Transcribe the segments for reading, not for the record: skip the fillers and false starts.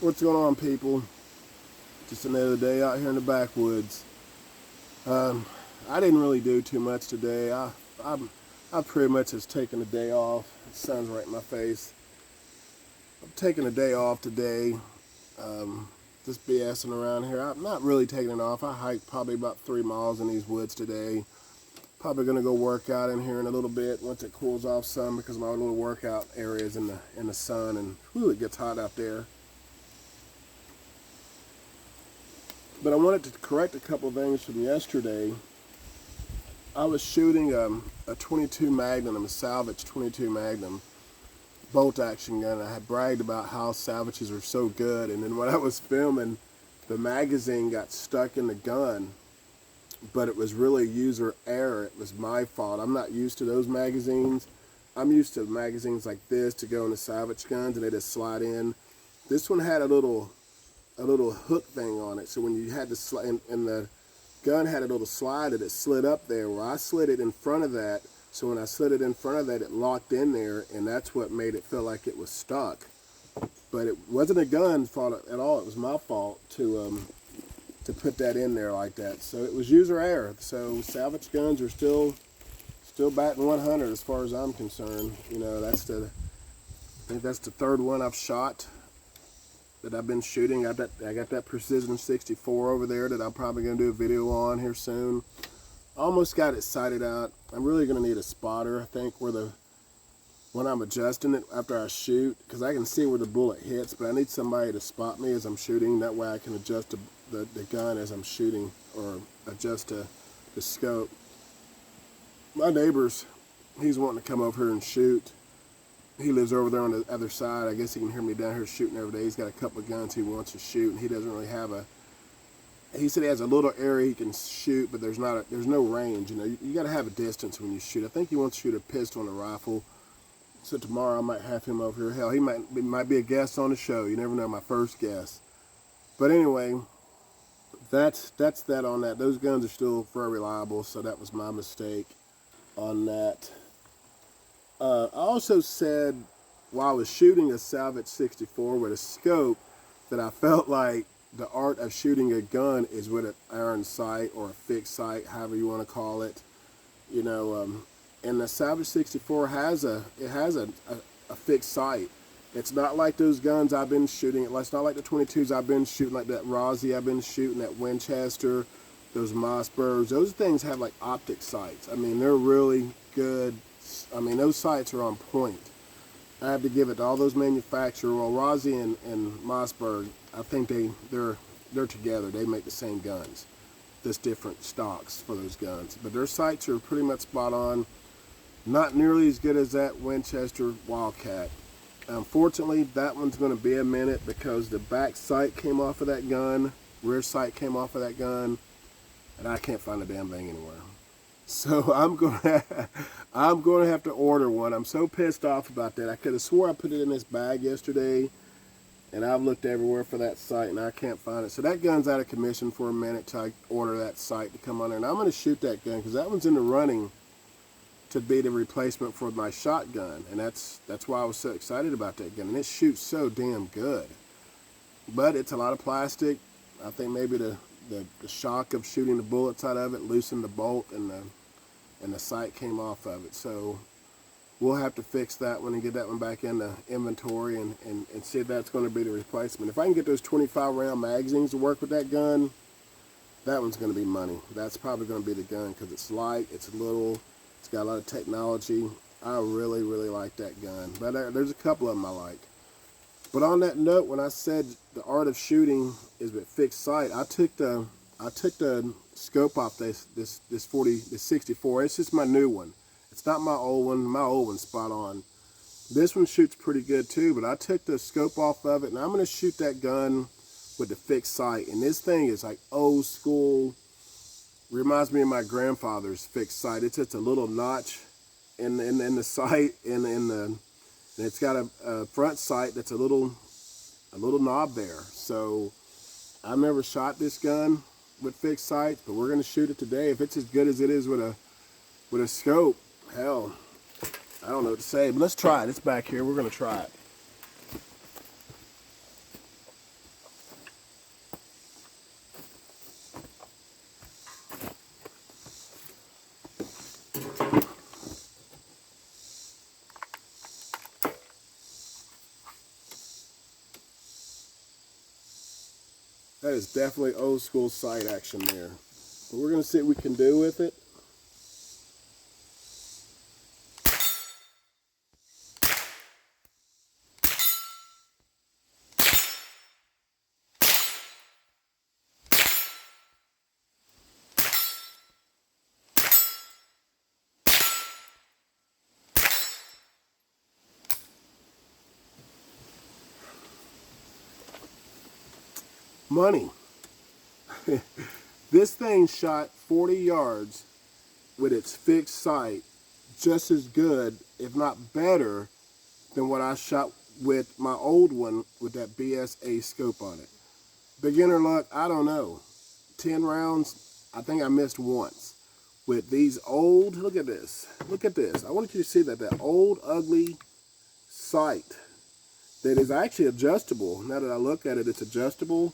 What's going on, people? Just another day out here in the backwoods. I didn't really do too much today. I pretty much has taken a day off. The sun's right in my face. I'm taking a day off today. Just BSing around here. I'm not really taking it off. I hiked probably about 3 miles in these woods today. Probably gonna go work out in here in a little bit once it cools off some, because my little workout area is in the sun, and whew, it gets hot out there. But I wanted to correct a couple of things from yesterday. I was shooting a 22 Magnum, a salvage 22 Magnum bolt action gun. I had bragged about how salvages are so good, and then when I was filming, the magazine got stuck in the gun, but it was really user error. It was my fault. I'm not used to those magazines. I'm used to magazines like this to go into salvage guns, and they just slide in. This one had a little hook thing on it, so when you had to slide, and the gun had a little slide that it slid up there, where I slid it in front of that, so when I slid it in front of that, it locked in there, and that's what made it feel like it was stuck. But it wasn't a gun's fault at all. It was my fault to put that in there like that. So it was user error. So salvage guns are still batting 100 as far as I'm concerned. You know, I think that's the third one I've shot that I've been shooting. I got that Precision 64 over there that I'm probably going to do a video on here soon. I almost got it sighted out. I'm really going to need a spotter, I think, when I'm adjusting it after I shoot, because I can see where the bullet hits, but I need somebody to spot me as I'm shooting. That way I can adjust the gun as I'm shooting, or adjust the scope. My neighbor's, he's wanting to come over here and shoot. He lives over there on the other side. I guess he can hear me down here shooting every day. He's got a couple of guns he wants to shoot, and he doesn't really have he said he has a little area he can shoot, but there's no range. You know, you got to have a distance when you shoot. I think he wants to shoot a pistol and a rifle. So tomorrow I might have him over here. Hell, he might be a guest on the show. You never know, my first guest. But anyway, that's that on that. Those guns are still very reliable, so that was my mistake on that. I also said while I was shooting a Salvage 64 with a scope that I felt like the art of shooting a gun is with an iron sight or a fixed sight, however you want to call it. You know, and the Salvage 64 has a fixed sight. It's not like those guns I've been shooting. It's not like the 22s I've been shooting, like that Rossi I've been shooting, that Winchester, those Mossbergs. Those things have like optic sights. I mean, they're really good. I mean, those sights are on point. I have to give it to all those manufacturers. Well, Rossi and Mossberg, I think they're together. They make the same guns, just different stocks for those guns. But their sights are pretty much spot on. Not nearly as good as that Winchester Wildcat. Unfortunately, that one's going to be a minute because the back sight came off of that gun, rear sight came off of that gun, and I can't find the damn thing anywhere. So I'm going to have to order one. I'm so pissed off about that. I could have swore I put it in this bag yesterday, and I've looked everywhere for that sight, and I can't find it. So that gun's out of commission for a minute till I order that sight to come on there. And I'm going to shoot that gun because that one's in the running to be the replacement for my shotgun, and that's why I was so excited about that gun. And it shoots so damn good, but it's a lot of plastic. I think maybe the shock of shooting the bullets out of it loosened the bolt, and the sight came off of it. So we'll have to fix that one and get that one back in the inventory and see if that's going to be the replacement. If I can get those 25 round magazines to work with that gun, that one's going to be money. That's probably going to be the gun because it's light, it's little, it's got a lot of technology. I really, really like that gun. But there's a couple of them I like. But on that note, when I said the art of shooting is with fixed sight, I took the scope off this 64. It's just my new one. It's not my old one. My old one's spot on. This one shoots pretty good too, but I took the scope off of it, and I'm going to shoot that gun with the fixed sight. And this thing is like old school. Reminds me of my grandfather's fixed sight. It's just a little notch in the sight, and it's got a front sight that's a little knob there. So I've never shot this gun with fixed sights, but we're gonna shoot it today. If it's as good as it is with a scope, hell, I don't know what to say. But let's try it. It's back here. We're gonna try it. That is definitely old school sight action there. But we're going to see what we can do with it. Money. This thing shot 40 yards with its fixed sight just as good, if not better, than what I shot with my old one with that BSA scope on it. Beginner luck, I don't know. 10 rounds, I think I missed once. With these old, look at this. Look at this. I want you to see that old, ugly sight that is actually adjustable. Now that I look at it, it's adjustable.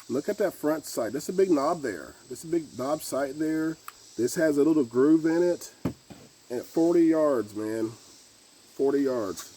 Look at that front sight. That's a big knob there. That's a big knob sight there. This has a little groove in it. And at 40 yards, man. 40 yards.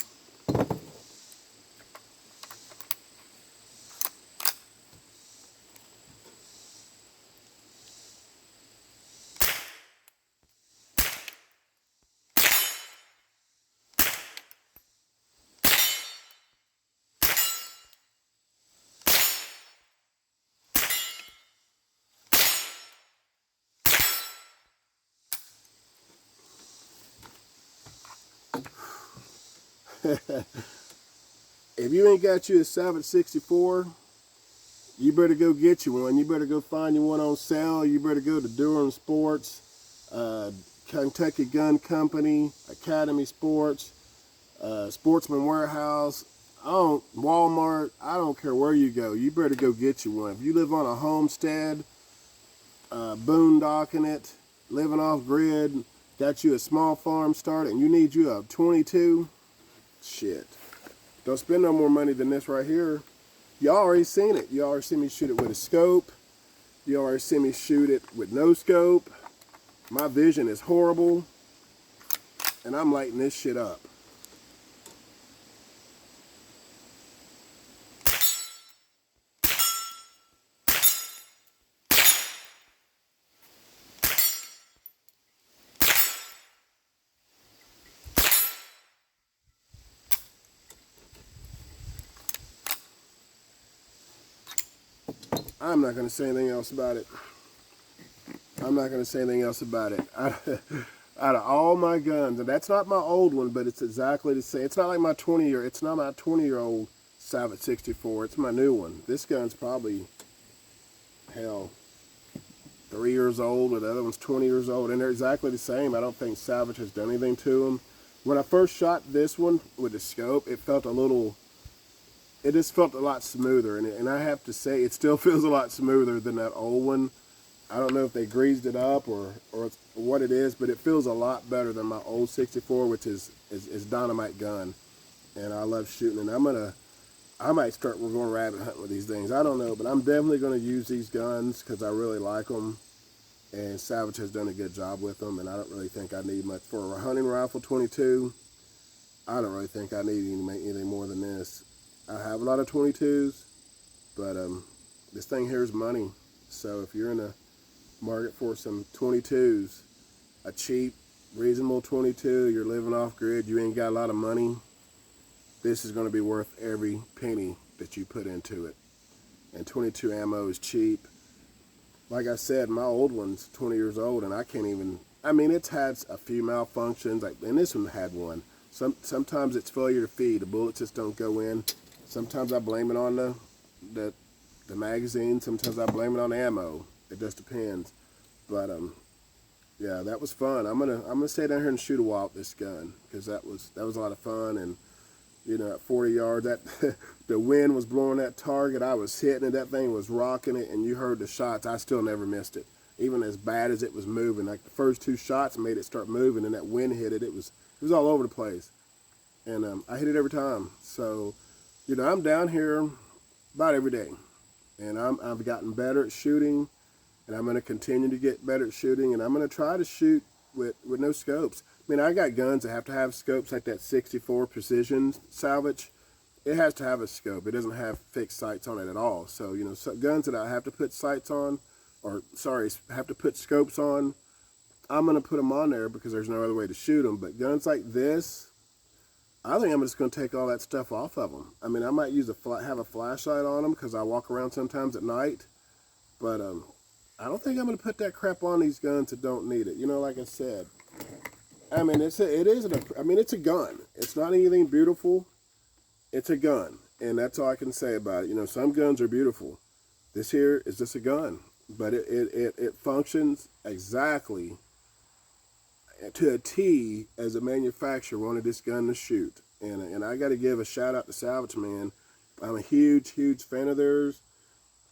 If you ain't got you a Savage 64, you better go get you one. You better go find you one on sale. You better go to Durham Sports, Kentucky Gun Company, Academy Sports, Sportsman Warehouse, Walmart. I don't care where you go. You better go get you one. If you live on a homestead, boondocking it, living off grid, got you a small farm start, and you need you a 22, shit. Don't spend no more money than this right here. Y'all already seen it. You already seen me shoot it with a scope. You already seen me shoot it with no scope. My vision is horrible. And I'm lighting this shit up. I'm not going to say anything else about it. I'm not going to say anything else about it. Out of all my guns, and that's not my old one, but it's exactly the same. It's not like my 20-year. It's not my 20-year-old Savage 64. It's my new one. This gun's probably, hell, 3 years old, or the other one's 20 years old, and they're exactly the same. I don't think Savage has done anything to them. When I first shot this one with the scope, it felt a little. It just felt a lot smoother, and I have to say, it still feels a lot smoother than that old one. I don't know if they greased it up or what it is, but it feels a lot better than my old 64, which is dynamite gun, and I love shooting. And I might start going rabbit hunting with these things. I don't know, but I'm definitely going to use these guns because I really like them, and Savage has done a good job with them, and I don't really think I need much for a hunting rifle 22. I don't really think I need anything more than this. I have a lot of 22s, but this thing here is money. So if you're in a market for some 22s, a cheap, reasonable 22, you're living off grid, you ain't got a lot of money, this is going to be worth every penny that you put into it. And 22 ammo is cheap. Like I said, my old one's 20 years old, and I can't even, I mean, it's had a few malfunctions, and this one had one. Sometimes it's failure to feed, the bullets just don't go in. Sometimes I blame it on the magazine. Sometimes I blame it on ammo. It just depends. But yeah, that was fun. I'm gonna stay down here and shoot a while with this gun because that was a lot of fun. And you know, at 40 yards, that the wind was blowing that target. I was hitting it. That thing was rocking it, and you heard the shots. I still never missed it, even as bad as it was moving. Like the first two shots made it start moving, and that wind hit it. It was all over the place, and I hit it every time. So. You know, I'm down here about every day, and I've gotten better at shooting, and I'm going to continue to get better at shooting, and I'm going to try to shoot with no scopes. I mean, I got guns that have to have scopes like that 64 Precision Salvage, it has to have a scope. It doesn't have fixed sights on it at all. So, you know, guns that I have to put sights on, or sorry, have to put scopes on, I'm going to put them on there because there's no other way to shoot them. But guns like this, I think I'm just going to take all that stuff off of them. I mean, I might use have a flashlight on them because I walk around sometimes at night. But I don't think I'm going to put that crap on these guns that don't need it. You know, like I said, I mean, it's a gun. It's not anything beautiful. It's a gun, and that's all I can say about it. You know, some guns are beautiful. This here is just a gun, but it functions exactly to a T as a manufacturer wanted this gun to shoot. And I got to give a shout out to Salvage Man. I'm a huge fan of theirs.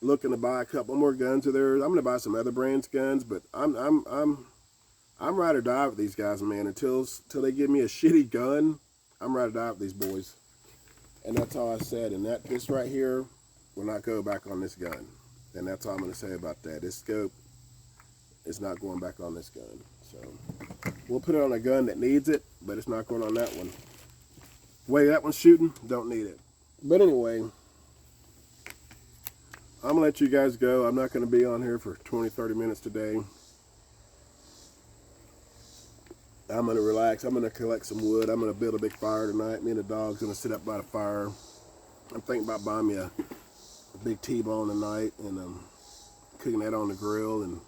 Looking to buy a couple more guns of theirs. I'm going to buy some other brands' guns, but I'm ride or die with these guys, man. Until they give me a shitty gun, I'm ride or die with these boys. And that's all I said. And this right here will not go back on this gun. And that's all I'm going to say about that. This scope is not going back on this gun. So we'll put it on a gun that needs it, but it's not going on that one. The way that one's shooting, don't need it. But anyway, I'm going to let you guys go. I'm not going to be on here for 20-30 minutes today. I'm going to relax. I'm going to collect some wood. I'm going to build a big fire tonight. Me and the dog's going to sit up by the fire. I'm thinking about buying me a big T-bone tonight and cooking that on the grill and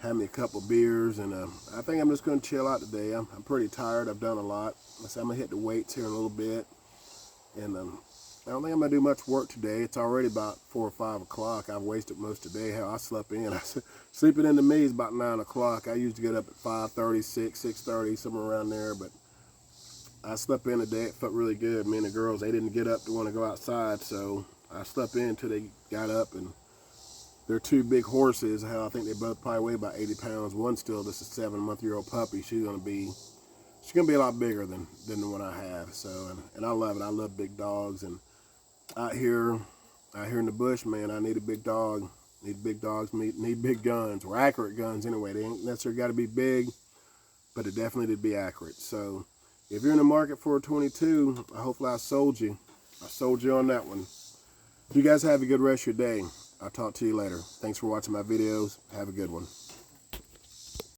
having me a couple beers. And I think I'm just going to chill out today. I'm pretty tired. I've done a lot. I'm going to hit the weights here in a little bit. And I don't think I'm going to do much work today. It's already about 4 or 5 o'clock. I've wasted most of the day. Hell, I slept in. Sleeping into me is about 9 o'clock. I used to get up at 5:30, 6:30, somewhere around there. But I slept in today. It felt really good. Me and the girls, they didn't get up to want to go outside. So I slept in until they got up. And they're 2 big horses. Hell, I think they both probably weigh about 80 pounds. One's still just a 7-month-old puppy. She's gonna be a lot bigger than the one I have. So and I love it. I love big dogs. And out here in the bush, man, I need a big dog. Need big dogs, need big guns, or accurate guns anyway. They ain't necessarily got to be big, but it definitely did be accurate. So if you're in the market for a 22, hopefully I sold you. I sold you on that one. You guys have a good rest of your day. I'll talk to you later. Thanks for watching my videos. Have a good one.